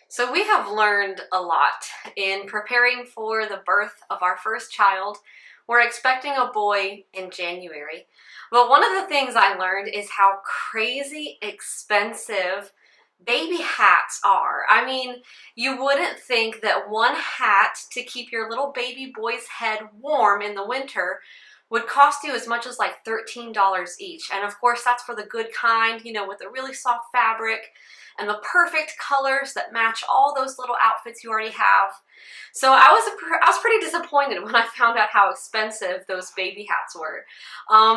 So we have learned a lot in preparing for the birth of our first child. We're expecting a boy in January. But one of the things I learned is how crazy expensive baby hats are. I mean, you wouldn't think that one hat to keep your little baby boy's head warm in the winter would cost you as much as like $13 each. And of course, that's for the good kind, with a really soft fabric and the perfect colors that match all those little outfits you already have. So I was pretty disappointed when I found out how expensive those baby hats were.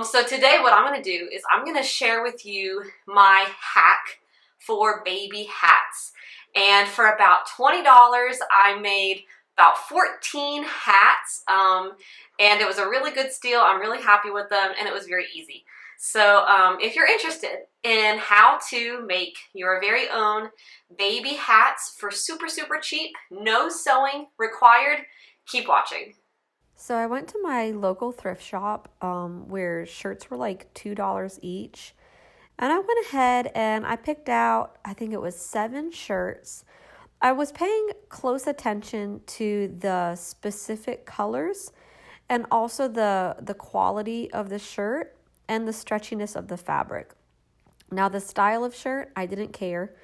So today what I'm going to do is I'm going to share with you my hack for baby hats. And for about $20, I made about 14 hats, and it was a really good steal. I'm really happy with them, and it was very easy. So if you're interested in how to make your very own baby hats for super, super cheap, no sewing required, keep watching. So I went to my local thrift shop where shirts were like $2 each. And I went ahead and I picked out, I think it was 7 shirts. I was paying close attention to the specific colors and also the quality of the shirt and the stretchiness of the fabric. Now, the style of shirt, I didn't care.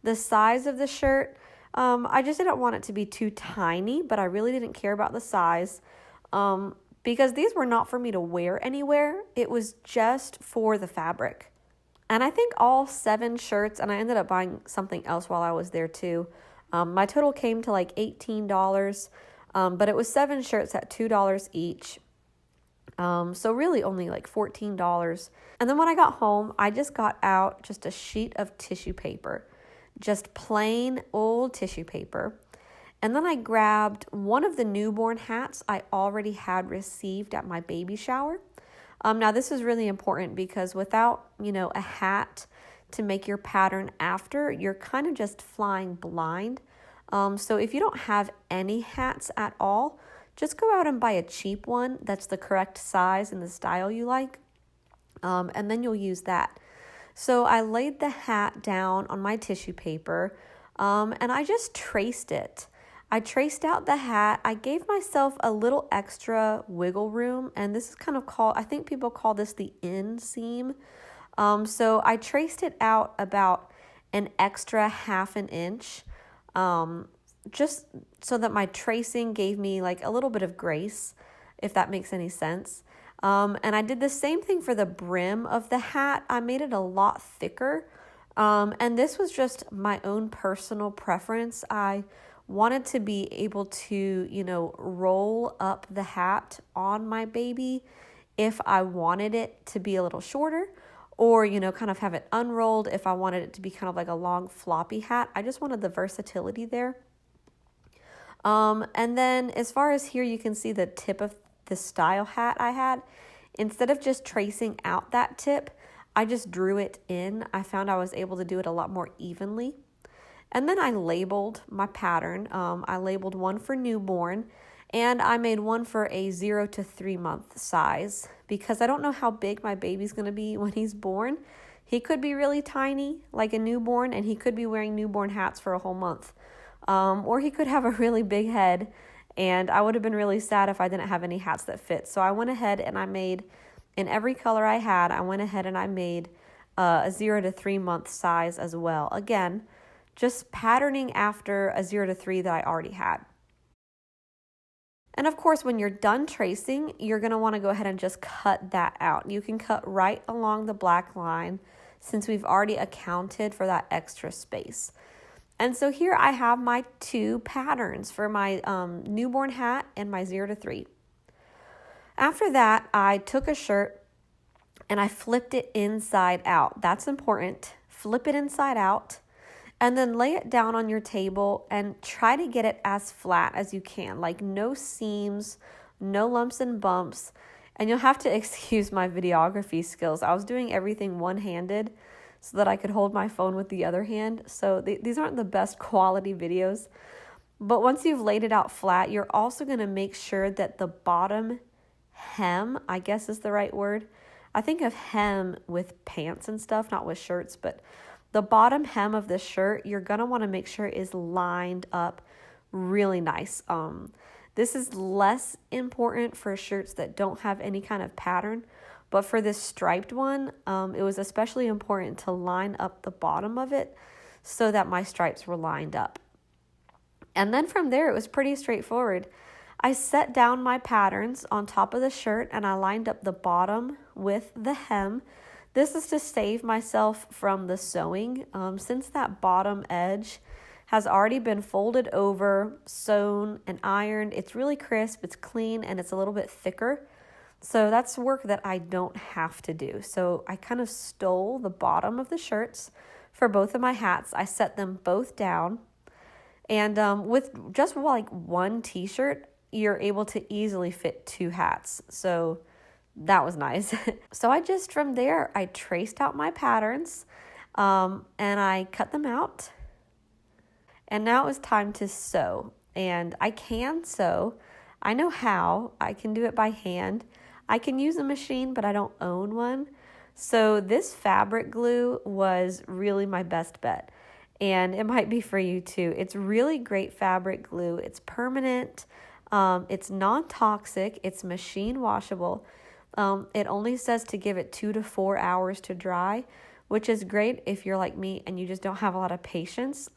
The size of the shirt, I just didn't want it to be too tiny, but I really didn't care about the size because these were not for me to wear anywhere. It was just for the fabric. And I think all 7 shirts, and I ended up buying something else while I was there too. My total came to like $18, but it was 7 shirts at $2 each. So really only like $14. And then when I got home, I just got out just a sheet of tissue paper, just plain old tissue paper. And then I grabbed one of the newborn hats I already had received at my baby shower. Now this is really important because without, a hat to make your pattern after, you're kind of just flying blind. So if you don't have any hats at all, just go out and buy a cheap one that's the correct size and the style you like, and then you'll use that. So I laid the hat down on my tissue paper, and I just traced it. I traced out the hat. I gave myself a little extra wiggle room, and this is kind of called, I think people call this the inseam. So I traced it out about an extra ½ an inch, just so that my tracing gave me like a little bit of grace, if that makes any sense. And I did the same thing for the brim of the hat. I made it a lot thicker. And this was just my own personal preference. I wanted to be able to, roll up the hat on my baby if I wanted it to be a little shorter, or, kind of have it unrolled if I wanted it to be kind of like a long floppy hat. I just wanted the versatility there. And then as far as here, you can see the tip of the style hat I had. Instead of just tracing out that tip, I just drew it in. I found I was able to do it a lot more evenly. And then I labeled my pattern. I labeled one for newborn, and I made one for a 0 to 3 month size because I don't know how big my baby's going to be when he's born. He could be really tiny, like a newborn, and he could be wearing newborn hats for a whole month. Or he could have a really big head, and I would have been really sad if I didn't have any hats that fit. So I went ahead and I made, in every color I had, I went ahead and I made a 0 to 3 month size as well. Again, just patterning after a 0 to 3 that I already had. And of course, when you're done tracing, you're going to want to go ahead and just cut that out. You can cut right along the black line since we've already accounted for that extra space. And so here I have my 2 patterns for my newborn hat and my 0 to 3. After that, I took a shirt and I flipped it inside out. That's important. Flip it inside out. And then lay it down on your table and try to get it as flat as you can. Like no seams, no lumps and bumps. And you'll have to excuse my videography skills. I was doing everything one-handed so that I could hold my phone with the other hand. So these aren't the best quality videos. But once you've laid it out flat, you're also going to make sure that the bottom hem, I guess is the right word. I think of hem with pants and stuff, not with shirts, but the bottom hem of the shirt, you're going to want to make sure is lined up really nice. This is less important for shirts that don't have any kind of pattern, but for this striped one, it was especially important to line up the bottom of it so that my stripes were lined up. And then from there, it was pretty straightforward. I set down my patterns on top of the shirt and I lined up the bottom with the hem. This is to save myself from the sewing. Since that bottom edge has already been folded over, sewn, and ironed, it's really crisp, it's clean, and it's a little bit thicker. So that's work that I don't have to do. So I kind of stole the bottom of the shirts for both of my hats. I set them both down. And with just like one t-shirt, you're able to easily fit 2 hats. So that was nice. So from there, I traced out my patterns and I cut them out. And now it was time to sew. And I can sew. I know how. I can do it by hand. I can use a machine, but I don't own one. So this fabric glue was really my best bet. And it might be for you too. It's really great fabric glue. It's permanent. It's non-toxic. It's machine washable. It only says to give it 2 to 4 hours to dry, which is great if you're like me and you just don't have a lot of patience.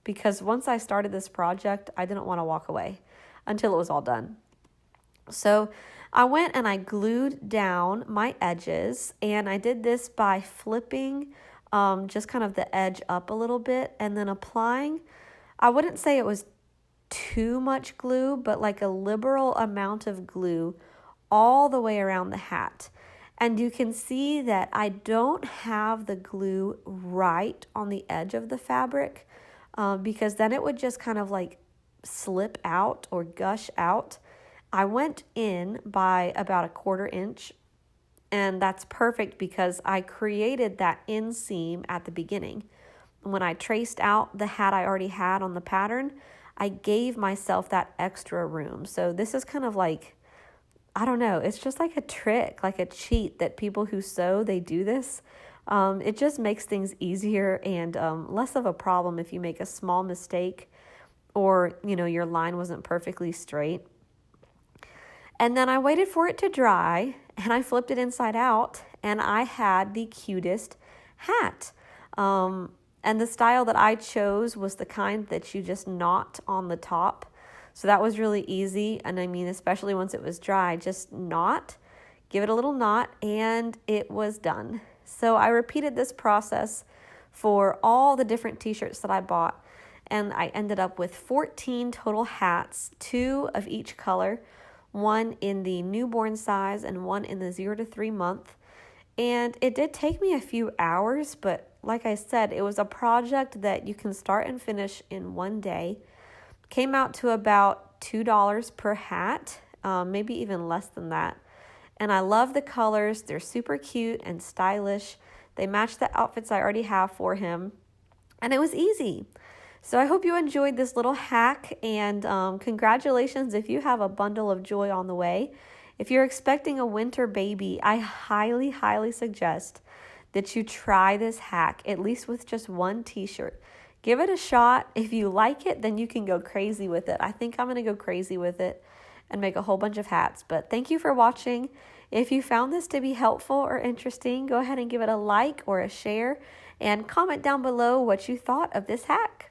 Because once I started this project, I didn't want to walk away until it was all done. So I went and I glued down my edges, and I did this by flipping just kind of the edge up a little bit and then applying. I wouldn't say it was too much glue, but like a liberal amount of glue all the way around the hat. And you can see that I don't have the glue right on the edge of the fabric because then it would just kind of like slip out or gush out. I went in by about a 1/4 inch, and that's perfect because I created that inseam at the beginning. When I traced out the hat I already had on the pattern, I gave myself that extra room. So this is kind of like, I don't know, it's just like a trick, like a cheat that people who sew, they do this. It just makes things easier and less of a problem if you make a small mistake or, your line wasn't perfectly straight. And then I waited for it to dry and I flipped it inside out and I had the cutest hat. And the style that I chose was the kind that you just knot on the top. So that was really easy. And I mean, especially once it was dry, just knot, give it a little knot, and it was done. So I repeated this process for all the different t-shirts that I bought. And I ended up with 14 total hats, 2 of each color, 1 in the newborn size and 1 in the 0 to 3 month. And it did take me a few hours, but like I said, it was a project that you can start and finish in one day. Came out to about $2 per hat, maybe even less than that. And I love the colors. They're super cute and stylish. They match the outfits I already have for him. And it was easy. So I hope you enjoyed this little hack, and congratulations if you have a bundle of joy on the way. If you're expecting a winter baby, I highly, highly suggest that you try this hack, at least with just one t-shirt. Give it a shot. If you like it, then you can go crazy with it. I think I'm going to go crazy with it and make a whole bunch of hats. But thank you for watching. If you found this to be helpful or interesting, go ahead and give it a like or a share and comment down below what you thought of this hack.